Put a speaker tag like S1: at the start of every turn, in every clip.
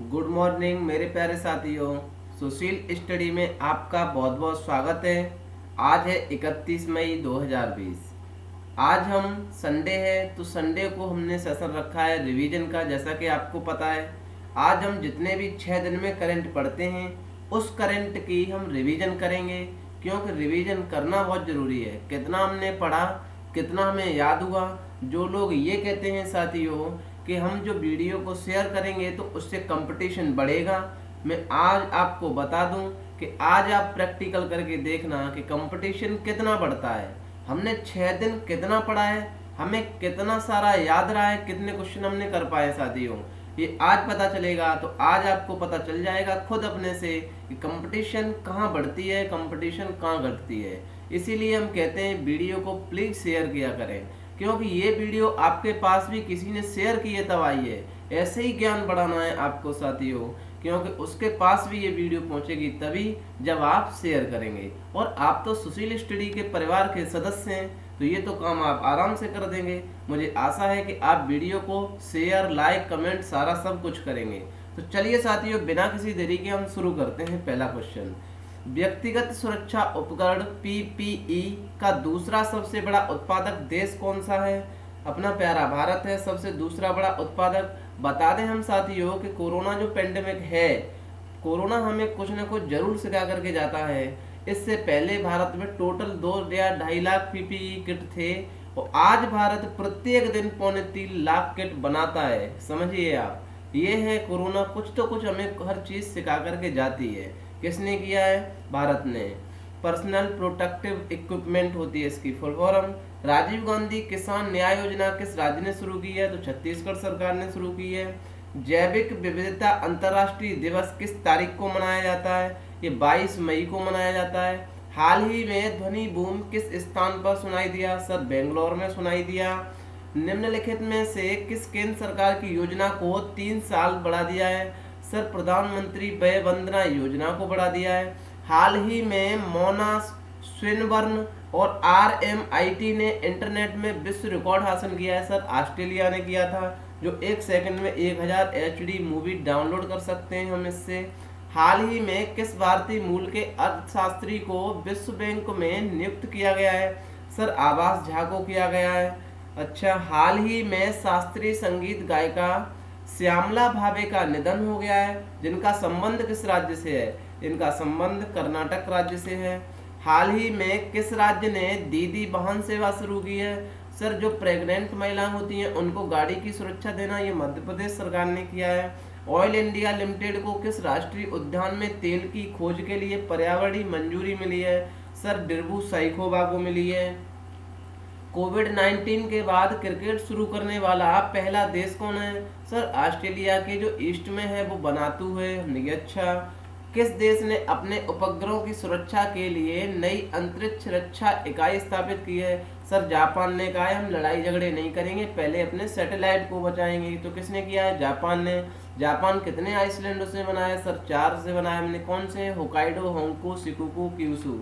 S1: Good morning मेरे प्यारे साथियों। सुशील स्टडी में आपका बहुत बहुत स्वागत है। आज है 31 मई 2020। आज हम संडे है तो संडे को हमने सेशन रखा है रिवीजन का। जैसा कि आपको पता है आज हम जितने भी 6 दिन में करंट पढ़ते हैं उस करंट की हम रिवीजन करेंगे, क्योंकि रिवीजन करना बहुत ज़रूरी है। कितना हमने पढ़ा, कितना हमें याद हुआ। जो लोग ये कहते हैं साथियों कि हम जो वीडियो को शेयर करेंगे तो उससे कंपटीशन बढ़ेगा, मैं आज आपको बता दूं कि आज आप प्रैक्टिकल करके देखना कि कंपटीशन कितना बढ़ता है। हमने 6 दिन कितना पढ़ा है, हमें कितना सारा याद रहा है, कितने क्वेश्चन हमने कर पाए साथियों, ये आज पता चलेगा। तो आज आपको पता चल जाएगा खुद अपने से कि कंपटीशन कहाँ बढ़ती है, कंपटीशन कहाँ घटती है। इसीलिए हम कहते हैं वीडियो को प्लीज़ शेयर किया करें, क्योंकि ये वीडियो आपके पास भी किसी ने शेयर की है तब आई है। ऐसे ही ज्ञान बढ़ाना है आपको साथियों, क्योंकि उसके पास भी ये वीडियो पहुंचेगी तभी जब आप शेयर करेंगे। और आप तो सुशील स्टडी के परिवार के सदस्य हैं, तो ये तो काम आप आराम से कर देंगे। मुझे आशा है कि आप वीडियो को शेयर, लाइक, कमेंट सारा सब कुछ करेंगे। तो चलिए साथियों, बिना किसी देरी के हम शुरू करते हैं। पहला क्वेश्चन, व्यक्तिगत सुरक्षा उपकरण पीपीई का दूसरा सबसे बड़ा उत्पादक देश कौन सा है? अपना प्यारा भारत है सबसे दूसरा बड़ा उत्पादक। बता दें हम साथियों कि कोरोना जो पेंडेमिक है, कोरोना हमें कुछ न कुछ जरूर सिखा करके जाता है। इससे पहले भारत में टोटल 2 या 2.5 लाख पीपीई किट थे और आज भारत प्रत्येक दिन 2.25 लाख किट बनाता है। समझिए आप, ये है कोरोना, कुछ तो कुछ हमें हर चीज़ सिखा करके जाती है। किसने किया है? भारत ने। पर्सनल प्रोटेक्टिव इक्विपमेंट होती है इसकी फुल फॉर्म। राजीव गांधी किसान न्याय योजना किस राज्य ने शुरू की है? तो छत्तीसगढ़ सरकार ने शुरू की है। जैविक विविधता अंतर्राष्ट्रीय दिवस किस तारीख को मनाया जाता है? ये 22 मई को मनाया जाता है। हाल ही में ध्वनि बूम किस स्थान पर सुनाई दिया? सर, बेंगलोर में सुनाई दिया। निम्नलिखित में से किस केंद्र सरकार की योजना को 3 साल बढ़ा दिया है? सर, प्रधानमंत्री वय वंदना योजना को बढ़ा दिया है। हाल ही में मोना स्विनबर्न और RMIT ने इंटरनेट में विश्व रिकॉर्ड हासिल किया है। सर, ऑस्ट्रेलिया ने किया था, जो 1 सेकंड में 1000 HD मूवी डाउनलोड कर सकते हैं हम इससे। हाल ही में किस भारतीय मूल के अर्थशास्त्री को विश्व बैंक में नियुक्त किया गया है? सर, आवास झा को किया गया है। अच्छा, हाल ही में शास्त्रीय संगीत गायिका श्यामला भावे का निधन हो गया है, जिनका संबंध किस राज्य से है? इनका संबंध कर्नाटक राज्य से है। हाल ही में किस राज्य ने दीदी वाहन सेवा शुरू की है? सर, जो प्रेग्नेंट महिलाएं होती हैं उनको गाड़ी की सुरक्षा देना, ये मध्य प्रदेश सरकार ने किया है। ऑयल इंडिया लिमिटेड को किस राष्ट्रीय उद्यान में तेल की खोज के लिए पर्यावरणीय मंजूरी मिली है? सर, डिब्रू सैखोवा को मिली है। कोविड-19 के बाद क्रिकेट शुरू करने वाला पहला देश कौन है? सर, ऑस्ट्रेलिया के जो ईस्ट में है वो बनातू है। हमने अच्छा, किस देश ने अपने उपग्रहों की सुरक्षा के लिए नई अंतरिक्ष रक्षा इकाई स्थापित की है? सर, जापान ने कहा है हम लड़ाई झगड़े नहीं करेंगे, पहले अपने सैटेलाइट को बचाएंगे। तो किसने किया है? जापान ने। जापान कितने आइसलैंडों से बना है? सर, 4 से बना है। हमने कौन से? Hokkaido, Honshu, Shikoku, Kyushu.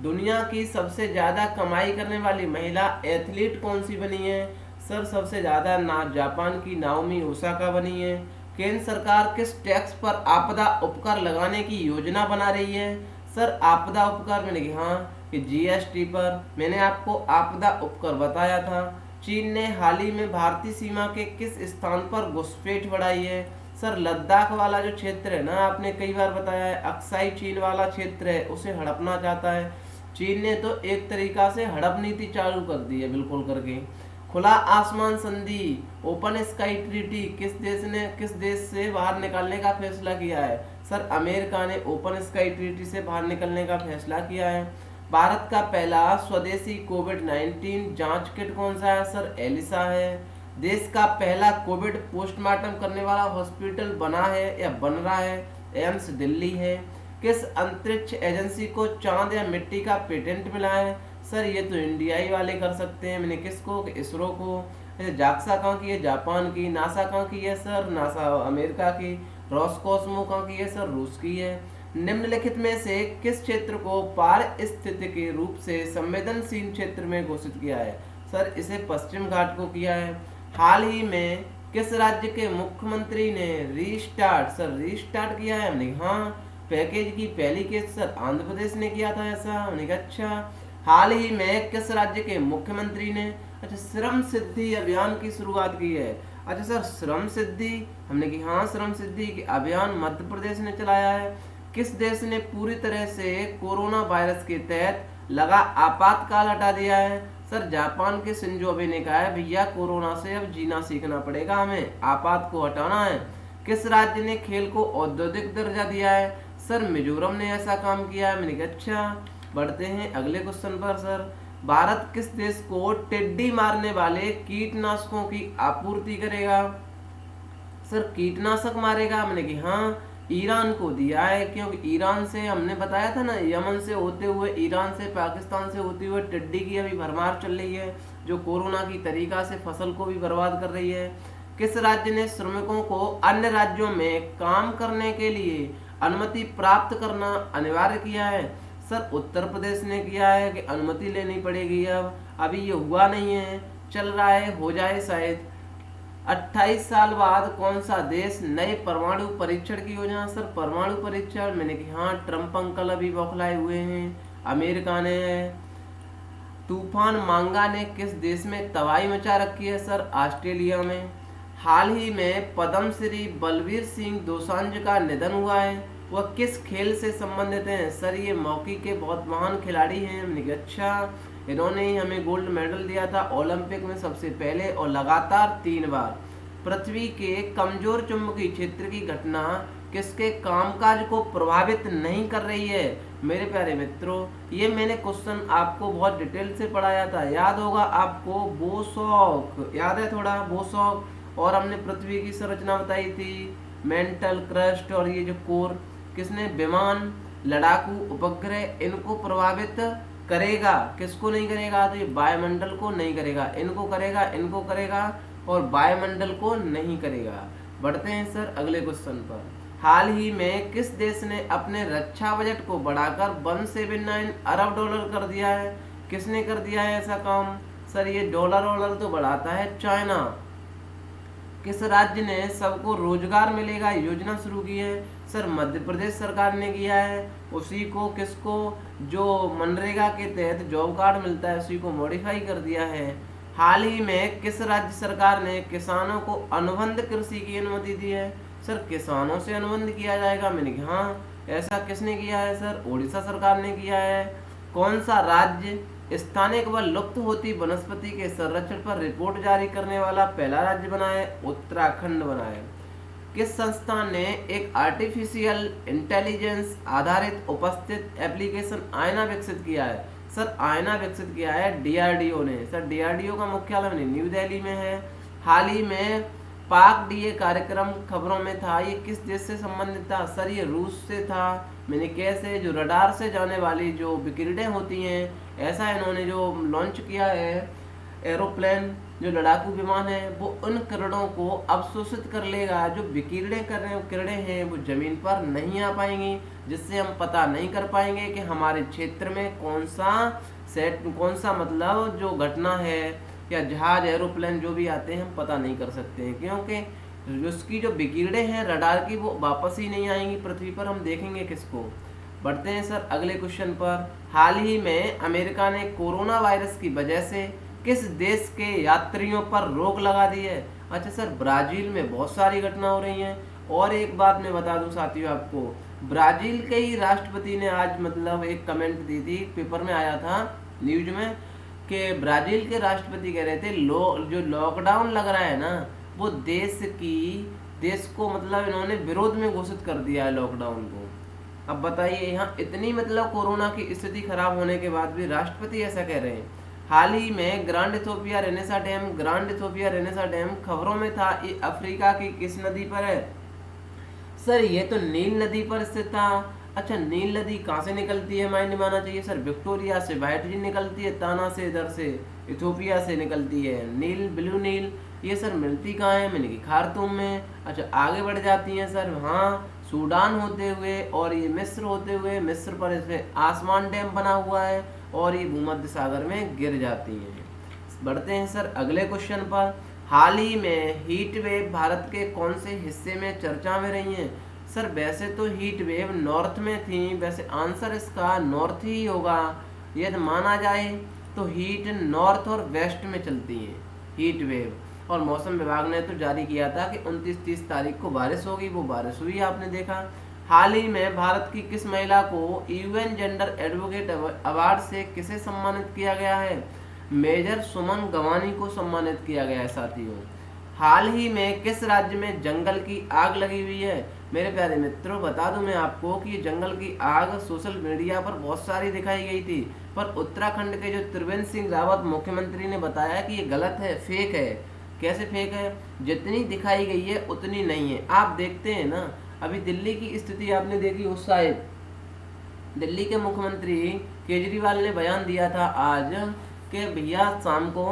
S1: दुनिया की सबसे ज़्यादा कमाई करने वाली महिला एथलीट कौन सी बनी है? सर, सबसे ज़्यादा ना जापान की नाओमी ओसाका बनी है। केंद्र सरकार किस टैक्स पर आपदा उपकर लगाने की योजना बना रही है? सर, आपदा उपकर मैंने कहा हाँ कि GST पर। मैंने आपको आपदा उपकर बताया था। चीन ने हाल ही में भारतीय सीमा के किस स्थान पर घुसपैठ बढ़ाई है? सर, लद्दाख वाला जो क्षेत्र है ना, आपने कई बार बताया है, अक्साई चीन वाला क्षेत्र है, उसे हड़पना चाहता है। चीन ने तो एक तरीका से हड़प नीति चालू कर दी है बिल्कुल करके। खुला आसमान संधि, ओपन स्काई ट्रीटी किस देश से बाहर निकलने का फैसला किया है? सर, अमेरिका ने ओपन स्काई ट्रीटी से बाहर निकलने का फैसला किया है। भारत का पहला स्वदेशी कोविड-19 जांच किट कौन सा है? सर, एलिसा है। देश का पहला कोविड पोस्टमार्टम करने वाला हॉस्पिटल बना है या बन रहा है? एम्स दिल्ली है। किस अंतरिक्ष एजेंसी को चांद या मिट्टी का पेटेंट मिला है? सर, ये तो इंडिया ही वाले कर सकते हैं। मैंने किसको? इसरो को। जाक्सा कहाँ की है? जापान की। नासा कहाँ की है? सर, नासा अमेरिका की। रॉसकॉस्मो कहाँ की है? सर, रूस की है। निम्नलिखित में से किस क्षेत्र को पारिस्थितिकी रूप से संवेदनशील क्षेत्र में घोषित किया है? सर, इसे पश्चिम घाट को किया है। हाल ही में किस राज्य के मुख्यमंत्री ने रीस्टार्ट सर रीस्टार्ट किया है? हमने हाँ। पैकेज की पहली किस्त सर आंध्र प्रदेश ने किया था ऐसा। हमने कहा अच्छा। हाल ही में किस राज्य के मुख्यमंत्री ने अच्छा श्रम सिद्धि अभियान की शुरुआत की है? अच्छा सर श्रम सिद्धि, हमने की हाँ श्रम सिद्धि की अभियान मध्य प्रदेश ने चलाया है। किस देश ने पूरी तरह से कोरोना वायरस के तहत लगा आपातकाल हटा दिया है? सर जापान के शिंजो अबे ने कहा है भैया कोरोना से अब जीना सीखना पड़ेगा, हमें आपात को हटाना है। किस राज्य ने खेल को औद्योगिक दर्जा दिया है? सर मिजोरम ने ऐसा काम किया है। मैंने कहा अच्छा। बढ़ते हैं अगले क्वेश्चन पर सर। भारत किस देश को टिड्डी मारने वाले कीटनाशकों की आपूर्ति करेगा? सर कीटनाशक मारेगा? मैंने कि हाँ ईरान को दिया है, क्योंकि ईरान से हमने बताया था ना, यमन से होते हुए ईरान से पाकिस्तान से होते हुए टिड्डी की अभी भरमार चल रही है, जो कोरोना की तरीका से फसल को भी बर्बाद कर रही है। किस राज्य ने श्रमिकों को अन्य राज्यों में काम करने के लिए अनुमति प्राप्त करना अनिवार्य किया है? सर उत्तर प्रदेश ने किया है कि अनुमति लेनी पड़ेगी। अब अभी ये हुआ नहीं है, चल रहा है, हो जाए शायद। 28 साल बाद कौन सा देश नए परमाणु परीक्षण की योजना? सर परमाणु परीक्षण, मैंने कि हाँ ट्रम्प अंकल अभी बौखलाए हुए हैं, अमेरिका ने है। तूफान मांगा ने किस देश में तबाही मचा रखी है? सर ऑस्ट्रेलिया में। हाल ही में पद्मश्री बलवीर सिंह दोसांझ का निधन हुआ है, वह किस खेल से संबंधित हैं? सर ये हॉकी के बहुत महान खिलाड़ी हैं। हमने कहा अच्छा, इन्होंने ही हमें गोल्ड मेडल दिया था ओलंपिक में सबसे पहले और लगातार 3 बार। पृथ्वी के कमजोर चुंबकीय क्षेत्र की घटना किसके कामकाज को प्रभावित नहीं कर रही है? मेरे प्यारे मित्रों, ये मैंने क्वेश्चन आपको बहुत डिटेल से पढ़ाया था, याद होगा आपको। बोसॉक याद है थोड़ा, बोसॉक। और हमने पृथ्वी की संरचना बताई थी, मेंटल क्रस्ट और ये जो कोर, किसने? विमान, लड़ाकू उपग्रह, इनको प्रभावित करेगा, किसको नहीं करेगा? तो ये वायुमंडल को नहीं करेगा, इनको करेगा, इनको करेगा और वायुमंडल को नहीं करेगा। बढ़ते हैं सर अगले क्वेश्चन पर। हाल ही में किस देश ने अपने रक्षा बजट को बढ़ाकर 179 अरब डॉलर कर दिया है? किसने कर दिया है ऐसा काम? सर ये डॉलर तो बढ़ाता है चाइना। किस राज्य ने सबको रोजगार मिलेगा योजना शुरू की है? सर मध्य प्रदेश सरकार ने किया है। उसी को किसको, जो मनरेगा के तहत जॉब कार्ड मिलता है, उसी को मॉडिफाई कर दिया है। हाल ही में किस राज्य सरकार ने किसानों को अनुबंध कृषि की अनुमति दी है? सर किसानों से अनुबंध किया जाएगा। मैंने कहा हाँ, ऐसा किसने किया है? सर उड़ीसा सरकार ने किया है। कौन सा राज्य स्थानिक व लुप्त होती वनस्पति के संरक्षण पर रिपोर्ट जारी करने वाला पहला राज्य बना है? उत्तराखंड बना है। किस संस्थान ने एक आर्टिफिशियल इंटेलिजेंस आधारित उपस्थित एप्लीकेशन आईना विकसित किया है? सर आईना विकसित किया है डीआरडीओ ने। सर डीआरडीओ का मुख्यालय न्यू दिल्ली में है। हाल ही में पाक डीए कार्यक्रम खबरों में था, ये किस देश से संबंधित था? सर ये रूस से था। मैंने कैसे, जो रडार से जाने वाली जो विकिरणें होती हैं, ऐसा इन्होंने जो लॉन्च किया है एरोप्लेन, जो लड़ाकू विमान है, वो उन किरणों को अवशोषित कर लेगा। जो विकिरणें किरणें हैं वो जमीन पर नहीं आ पाएंगी, जिससे हम पता नहीं कर पाएंगे कि हमारे क्षेत्र में कौन सा मतलब जो घटना है, या जहाज एरोप्लेन जो भी आते हैं हम पता नहीं कर सकते हैं, क्योंकि उसकी जो विकिरणें हैं रडार की वो वापस ही नहीं आएंगी पृथ्वी पर, हम देखेंगे किसको। बढ़ते हैं सर अगले क्वेश्चन पर। हाल ही में अमेरिका ने कोरोना वायरस की वजह से किस देश के यात्रियों पर रोक लगा दी है? अच्छा सर ब्राजील में बहुत सारी घटना हो रही हैं। और एक बात मैं बता दूं साथियों आपको, ब्राजील के ही राष्ट्रपति ने आज मतलब एक कमेंट दी थी, पेपर में आया था न्यूज में, कि ब्राजील के राष्ट्रपति कह रहे थे जो लॉकडाउन लग रहा है ना, वो देश को मतलब इन्होंने विरोध में घोषित कर दिया है लॉकडाउन को। अब बताइए, यहाँ इतनी मतलब कोरोना की स्थिति खराब होने के बाद भी राष्ट्रपति ऐसा कह रहे हैं। हाल ही में ग्रांड इथोपिया रेनेसा डैम खबरों में था। ये अफ्रीका की किस नदी पर है? सर ये तो नील नदी पर स्थित था। अच्छा नील नदी कहाँ से निकलती है? माइंड में आना चाहिए। सर विक्टोरिया से व्हाइट जी निकलती है, ताना से इधर से इथोपिया से निकलती है। नील, ब्लू नील, ये सर मिलती कहाँ है? मैंने कि खार्तूम में। अच्छा आगे बढ़ जाती हैं सर, हाँ सूडान होते हुए और ये मिस्र होते हुए, मिस्र पर इसमें आसमान डैम बना हुआ है और ये भूमध्य सागर में गिर जाती हैं। बढ़ते हैं सर अगले क्वेश्चन पर। हाल ही में हीट वेव भारत के कौन से हिस्से में चर्चा में रही हैं? सर वैसे तो हीट वेव नॉर्थ में थी, वैसे आंसर इसका नॉर्थ ही होगा। यदि माना जाए तो हीट नॉर्थ और वेस्ट में चलती है हीट वेव। और मौसम विभाग ने तो जारी किया था कि 29-30 तारीख को बारिश होगी, वो बारिश हुई आपने देखा। हाल ही में भारत की किस महिला को यूएन जेंडर एडवोकेट अवार्ड से किसे सम्मानित किया गया है? मेजर सुमन गवानी को सम्मानित किया गया है साथियों। हाल ही में किस राज्य में जंगल की आग लगी हुई है? मेरे प्यारे मित्रों बता दूं मैं आपको कि ये जंगल की आग सोशल मीडिया पर बहुत सारी दिखाई गई थी, पर उत्तराखंड के जो त्रिवेंद्र सिंह रावत मुख्यमंत्री ने बताया कि ये गलत है, फेक है। कैसे फेक है? जितनी दिखाई गई है उतनी नहीं है। आप देखते हैं ना, अभी दिल्ली की स्थिति आपने देखी उस साइड, दिल्ली के मुख्यमंत्री केजरीवाल ने बयान दिया था आज कि भैया शाम को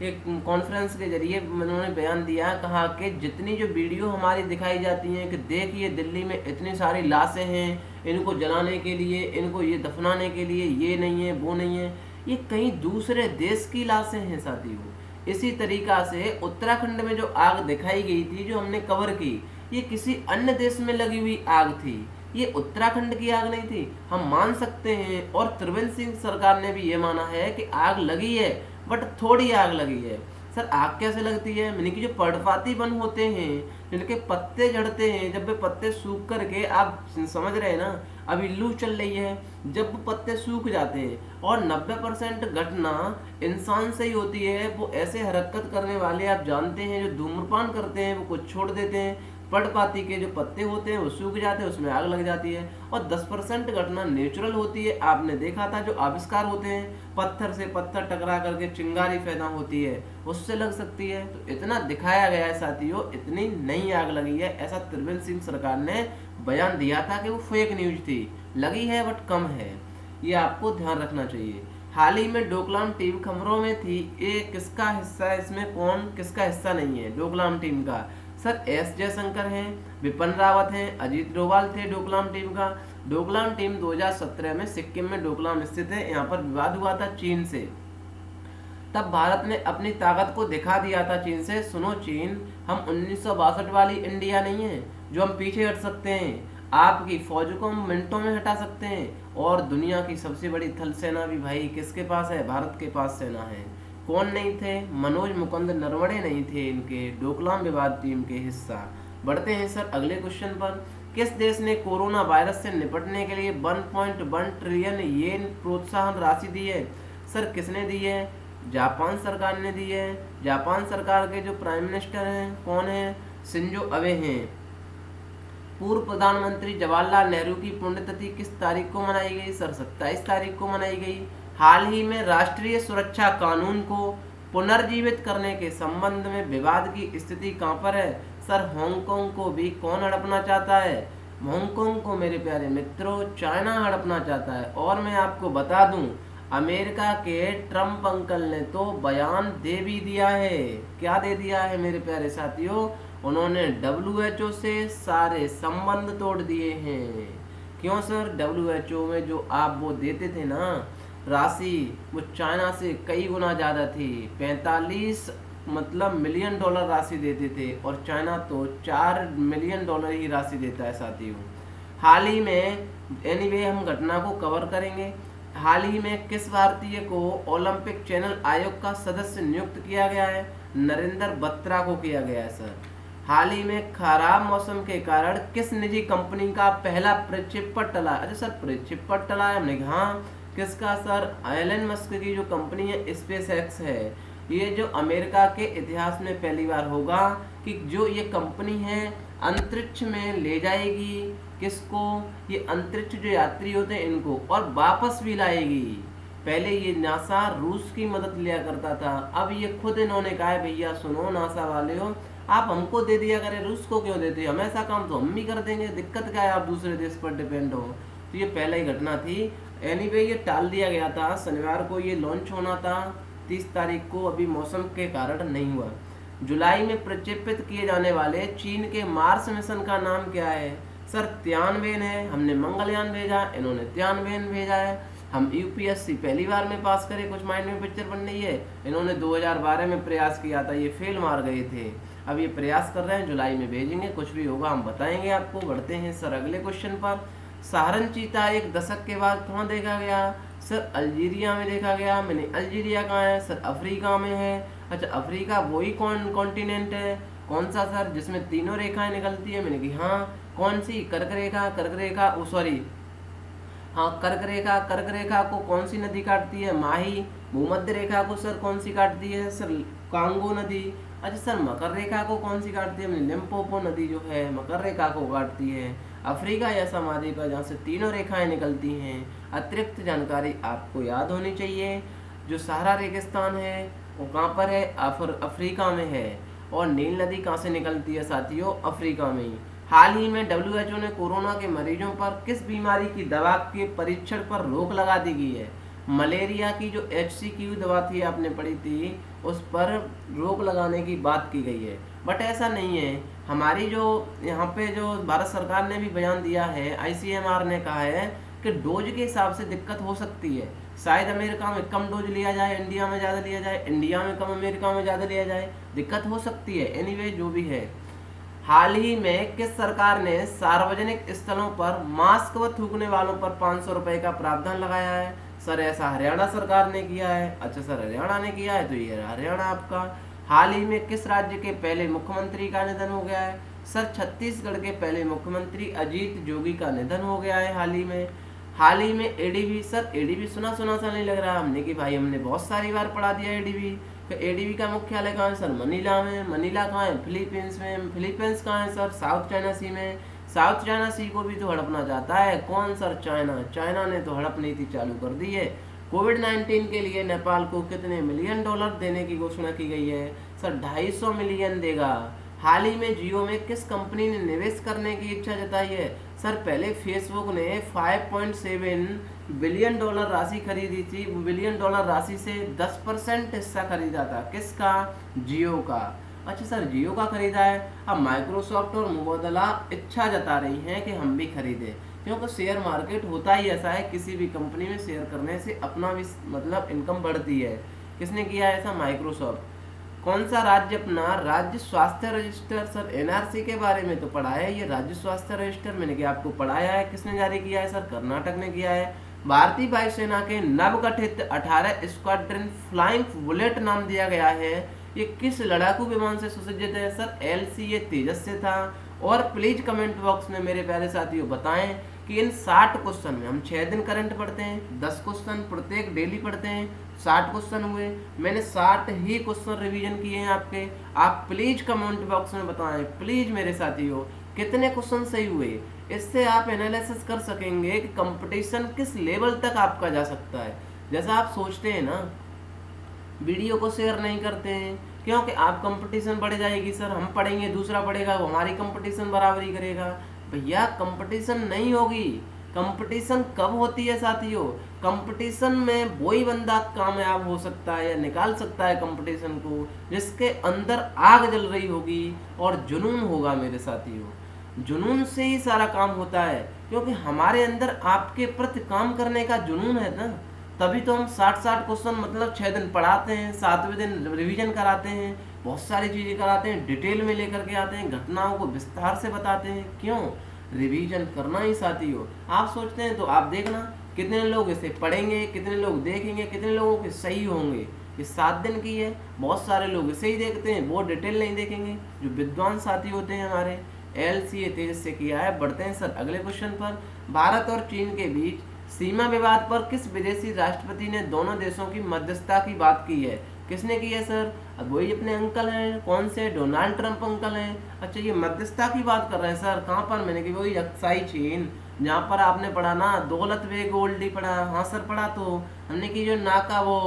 S1: एक कॉन्फ्रेंस के जरिए उन्होंने बयान दिया, कहा कि जितनी जो वीडियो हमारी दिखाई जाती हैं कि देखिए दिल्ली में इतनी सारी लाशें हैं, इनको जलाने के लिए, इनको ये दफनाने के लिए, ये नहीं है वो नहीं है, ये कहीं दूसरे देश की लाशें हैं साथियों। इसी तरीका से उत्तराखंड में जो आग दिखाई गई थी जो हमने कवर की, ये किसी अन्य देश में लगी हुई आग थी, ये उत्तराखंड की आग नहीं थी। हम मान सकते हैं और त्रिवेंद्र सिंह सरकार ने भी ये माना है कि आग लगी है, बट थोड़ी आग लगी है। सर आग कैसे लगती है? यानी कि जो पर्णपाती वन होते हैं, जिनके पत्ते झड़ते हैं, जब वे पत्ते सूख करके, आप समझ रहे हैं ना, अभी लू चल रही है, जब वो पत्ते सूख जाते हैं और 90% घटना इंसान से ही होती है। वो ऐसे हरकत करने वाले आप जानते हैं जो धूम्रपान करते हैं, वो कुछ छोड़ देते हैं, पर्णपाती के जो पत्ते होते हैं वो सूख जाते हैं, उसमें आग लग जाती है। और 10% घटना नेचुरल होती है। आपने देखा था जो आविष्कार होते हैं, पत्थर से पत्थर टकरा करके चिंगारी पैदा होती है, उससे लग सकती है। तो इतना दिखाया गया है साथियों, इतनी नई आग लगी है, ऐसा त्रिवेंद्र सिंह सरकार ने बयान दिया था कि वो फेक न्यूज थी। लगी है बट कम है, ये आपको ध्यान रखना चाहिए। हाल ही में डोकलाम टीम खबरों में थी, ये किसका हिस्सा है इसमें, कौन किसका हिस्सा नहीं है डोकलाम टीम का? सर एस जयशंकर हैं, विपिन रावत हैं, अजीत डोभाल थे डोकलाम टीम का। डोकलाम टीम 2017 में सिक्किम में डोकलाम स्थित है, यहाँ पर विवाद हुआ था चीन से। तब भारत ने अपनी ताकत को दिखा दिया था चीन से, सुनो चीन, हम 1962 वाली इंडिया नहीं है जो हम पीछे हट सकते हैं, आपकी फौज को हम मिनटों में हटा सकते हैं। और दुनिया की सबसे बड़ी थल सेना भी भाई किसके पास है? भारत के पास सेना है। कौन नहीं थे? मनोज मुकुंद नरवणे नहीं थे इनके डोकलाम विवाद टीम के हिस्सा। बढ़ते हैं सर अगले क्वेश्चन पर। किस देश ने कोरोना वायरस से निपटने के लिए 1.1 ट्रिलियन येन प्रोत्साहन राशि दी है? सर किसने दी है? जापान सरकार ने दी है। जापान सरकार के जो प्राइम मिनिस्टर हैं कौन है? शिंजो अबे हैं। पूर्व प्रधानमंत्री जवाहरलाल नेहरू की पुण्यतिथि किस तारीख को मनाई गई? सर 27 तारीख को मनाई गई। हाल ही में राष्ट्रीय सुरक्षा कानून को पुनर्जीवित करने के संबंध में विवाद की स्थिति कहां पर है? सर हांगकांग को भी कौन हड़पना चाहता है? हांगकांग को मेरे प्यारे मित्रों चाइना हड़पना चाहता है। और मैं आपको बता दूं, अमेरिका के ट्रम्प अंकल ने तो बयान दे भी दिया है। क्या दे दिया है मेरे प्यारे साथियों? उन्होंने WHO से सारे संबंध तोड़ दिए हैं। क्यों सर? WHO में जो आप वो देते थे ना राशि, वो चाइना से कई गुना ज़्यादा थी। 45 मिलियन डॉलर राशि देते थे और चाइना तो 4 मिलियन डॉलर ही राशि देता है साथियों। हाल ही में एनीवे हम घटना को कवर करेंगे। हाल ही में किस भारतीय को ओलंपिक चैनल आयोग का सदस्य नियुक्त किया गया है? नरेंद्र बत्रा को किया गया है सर। हाल ही में खराब मौसम के कारण किस निजी कंपनी का पहला प्रक्षेपण टला? अरे सर प्रक्षेपण टला है? हमने कहा हाँ। किसका सर? एलन मस्क की जो कंपनी है स्पेस एक्स है। ये जो अमेरिका के इतिहास में पहली बार होगा कि जो ये कंपनी है अंतरिक्ष में ले जाएगी किसको? ये अंतरिक्ष जो यात्री होते हैं इनको, और वापस भी लाएगी। पहले ये नासा रूस की मदद लिया करता था, अब ये खुद इन्होंने कहा है भैया सुनो नासा वाले हो, आप हमको दे दिया करें, रूस को क्यों देते? हम ऐसा काम तो हम भी कर देंगे, दिक्कत क्या है आप दूसरे देश पर डिपेंड हो। तो ये पहला ही घटना थी। एनीवे ये टाल दिया गया था, शनिवार को ये लॉन्च होना था 30 तारीख को, अभी मौसम के कारण नहीं हुआ। जुलाई में प्रक्षेपित किए जाने वाले चीन के मार्स मिशन का नाम क्या है? सर तियानवेन है। हमने मंगलयान भेजा, इन्होंने तियानवेन भेजा है। हम यूपीएससी पहली बार में पास करे, कुछ माइंड में पिक्चर बन रही है। इन्होंने 2012 में प्रयास किया था, ये फेल मार गए थे। अब ये प्रयास कर रहे हैं, जुलाई में भेजेंगे, कुछ भी होगा हम बताएंगे आपको। बढ़ते हैं सर अगले क्वेश्चन पर। सहारन चीता एक दशक के बाद कहाँ देखा गया? सर अल्जीरिया में देखा गया। मैंने अल्जीरिया कहाँ है? सर अफ्रीका में है। अच्छा, अफ्रीका वही कॉन्टिनेंट है? कौन सा सर जिसमें तीनों रेखाएं निकलती है? मैंने कहा हाँ। कौन सी? कर्क रेखा। कर्क रेखा सॉरी हाँ, कर्क रेखा। कर्क रेखा को कौन सी नदी काटती है? माही। भूमध्य रेखा को सर कौन सी काटती है? सर कांगो नदी। अच्छा सर मकर रेखा को कौन सी काटती है? लिम्पोपो नदी जो है मकर रेखा को काटती है। अफ्रीका या महाद्वीप है जहाँ से तीनों रेखाएं निकलती हैं। अतिरिक्त जानकारी आपको याद होनी चाहिए। जो सहारा रेगिस्तान है वो कहाँ पर है? अफ्रीका में है। और नील नदी कहाँ से निकलती है साथियों? अफ्रीका में ही। हाल ही में WHO ने कोरोना के मरीजों पर किस बीमारी की दवा के परीक्षण पर रोक लगा दी गई है? मलेरिया की जो HCQ दवा थी आपने पढ़ी थी, उस पर रोक लगाने की बात की गई है। बट ऐसा नहीं है। हमारी जो यहाँ पे जो भारत सरकार ने भी बयान दिया है, ICMR ने कहा है कि डोज के हिसाब से दिक्कत हो सकती है। शायद अमेरिका में कम डोज लिया जाए, इंडिया में ज़्यादा लिया जाए, इंडिया में कम, अमेरिका में ज़्यादा लिया जाए, दिक्कत हो सकती है। एनीवे जो भी है, हाल ही में किस सरकार ने सार्वजनिक स्थलों पर मास्क व थूकने वालों पर 500 रुपये का प्रावधान लगाया है? सर ऐसा हरियाणा सरकार ने किया है। अच्छा सर हरियाणा ने किया है, तो ये हरियाणा आपका। हाल ही में किस राज्य के पहले मुख्यमंत्री का निधन हो गया है? सर छत्तीसगढ़ के पहले मुख्यमंत्री अजीत जोगी का निधन हो गया है हाल ही में। हाल ही में ADB, सर ADB सुना सुना सा नहीं लग रहा हमने कि भाई हमने बहुत सारी बार पढ़ा दिया ADB। तो ADB का मुख्यालय कहाँ है? सर मनीला में। मनीला कहाँ है? फिलीपींस में। फिलीपींस कहाँ है? सर साउथ चाइना सी में। साउथ चाइना सी को भी तो हड़पना चाहता है कौन? Sir China. चाइना ने तो हड़प नीति चालू कर दी है। कोविड-19 के लिए नेपाल को कितने मिलियन डॉलर देने की घोषणा की गई है? सर 250 मिलियन देगा। हाल ही में जियो में किस कंपनी ने निवेश करने की इच्छा जताई है? सर पहले फेसबुक ने 5.7 बिलियन डॉलर राशि खरीदी थी। बिलियन डॉलर राशि से 10% हिस्सा खरीदा था। किसका? जियो का। अच्छा सर जियो का खरीदा है। अब माइक्रोसॉफ्ट और मुबादला इच्छा जता रही हैं कि हम भी खरीदें, क्योंकि शेयर मार्केट होता ही ऐसा है, किसी भी कंपनी में शेयर करने से अपना भी मतलब इनकम बढ़ती है। किसने किया है ऐसा? माइक्रोसॉफ्ट। कौन सा राज्य अपना राज्य स्वास्थ्य रजिस्टर? सर NRC के बारे में तो पढ़ा है, ये राज्य स्वास्थ्य रजिस्टर मैंने क्या आपको पढ़ाया है। किसने जारी किया है? सर कर्नाटक ने किया है। भारतीय वायुसेना के नवगठित 18 स्क्वाड्रन फ्लाइंग बुलेट नाम दिया गया है, ये किस लड़ाकू विमान से सुसज्जित है? सर LCA तेजस से था। और प्लीज कमेंट बॉक्स में मेरे प्यारे साथियों बताएं कि इन 60 क्वेश्चन में हम 6 दिन करंट पढ़ते हैं, 10 क्वेश्चन प्रत्येक डेली पढ़ते हैं, 60 क्वेश्चन हुए। मैंने 60 ही क्वेश्चन रिवीजन किए हैं आपके। आप प्लीज कमेंट बॉक्स में बताएं प्लीज मेरे साथियों कितने क्वेश्चन सही हुए। इससे आप एनालिसिस कर सकेंगे कि कंपटीशन किस लेवल तक आपका जा सकता है। जैसा आप सोचते हैं ना, वीडियो को शेयर नहीं करते हैं क्योंकि आप कंपटीशन बढ़ जाएगी। सर हम पढ़ेंगे, दूसरा पढ़ेगा, वो हमारी कंपटीशन बराबरी करेगा। भैया कंपटीशन नहीं होगी। कंपटीशन कब होती है साथियों? कंपटीशन में वही बंदा कामयाब हो सकता है या निकाल सकता है कंपटीशन को जिसके अंदर आग जल रही होगी और जुनून होगा मेरे साथियों। जुनून से ही सारा काम होता है, क्योंकि हमारे अंदर आपके प्रति काम करने का जुनून है ना, तभी तो हम 60 क्वेश्चन मतलब 6 दिन पढ़ाते हैं, 7वें दिन रिवीजन कराते हैं, बहुत सारी चीज़ें कराते हैं, डिटेल में लेकर के आते हैं, घटनाओं को विस्तार से बताते हैं। क्यों? रिवीजन करना ही साथियों। आप सोचते हैं तो आप देखना कितने लोग इसे पढ़ेंगे, कितने लोग देखेंगे, कितने लोगों के सही होंगे। ये 7 दिन की है, बहुत सारे लोग इसे ही देखते हैं, वो डिटेल नहीं देखेंगे। जो विद्वान साथी होते हैं हमारे LCA तेजस से किया है। बढ़ते हैं सर अगले क्वेश्चन पर। भारत और चीन के बीच सीमा विवाद पर किस विदेशी राष्ट्रपति ने दोनों देशों की मध्यस्थता की बात की है? किसने की है सर? अब वही अपने अंकल हैं, कौन से? डोनाल्ड ट्रंप अंकल हैं। अच्छा ये मध्यस्थता की बात कर रहे हैं सर, कहाँ पर? मैंने कि वही अक्साई चीन, जहाँ पर आपने पढ़ा ना दौलत बेग ओल्डी पढ़ा। हाँ सर पढ़ा। तो हमने की जो नाका वो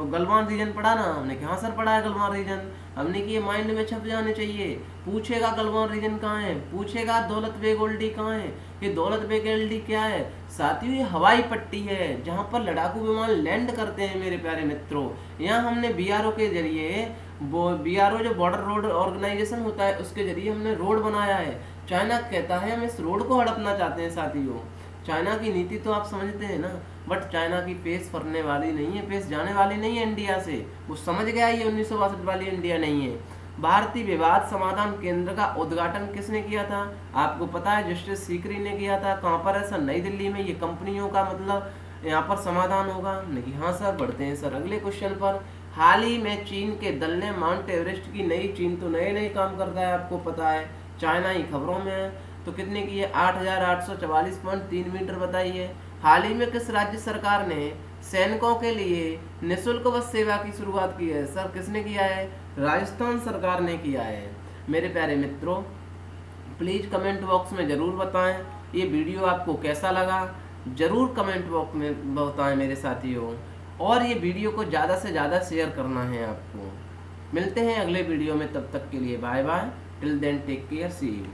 S1: गलवान रीजन पढ़ा ना, हमने कि हाँ सर पढ़ा है गलवान रीजन। हमने कि ये माइंड में छप जाने चाहिए। पूछेगा गलवान रीजन कहाँ है, पूछेगा दौलत बेग ओल्डी कहाँ है। ये दौलत बेग ओल्डी क्या है साथियों? ये हवाई पट्टी है जहाँ पर लड़ाकू विमान लैंड करते हैं मेरे प्यारे मित्रों। यहाँ हमने BRO के जरिए, वो BRO जो बॉर्डर रोड ऑर्गेनाइजेशन होता है, उसके जरिए हमने रोड बनाया है। चाइना कहता है हम इस रोड को हड़पना चाहते हैं साथियों। चाइना की नीति तो आप समझते हैं ना, बट चाइना की पेस फरने वाली नहीं है, पेस जाने वाली नहीं है इंडिया से। वो समझ गया ये 1962 वाली इंडिया नहीं है। भारतीय विवाद समाधान केंद्र का उद्घाटन किसने किया था? आपको पता है, जस्टिस सीकरी ने किया था। कहाँ पर है सर? नई दिल्ली में। ये कंपनियों का मतलब यहाँ पर समाधान होगा नहीं? हाँ सर। बढ़ते हैं सर अगले क्वेश्चन पर। हाल ही में चीन के दल ने माउंट एवरेस्ट की नई, चीन तो नए नए काम करता है आपको पता है, चाइना ही खबरों में है, तो कितने की है? 8,844.3 मीटर बताइए। हाल ही में किस राज्य सरकार ने सैनिकों के लिए निःशुल्क बस सेवा की शुरुआत की है? सर किसने किया है? राजस्थान सरकार ने किया है। मेरे प्यारे मित्रों, प्लीज़ कमेंट बॉक्स में ज़रूर बताएं ये वीडियो आपको कैसा लगा। ज़रूर कमेंट बॉक्स में बताएं मेरे साथियों, और ये वीडियो को ज़्यादा से ज़्यादा शेयर करना है आपको। मिलते हैं अगले वीडियो में, तब तक के लिए bye bye. Till then take care, see you.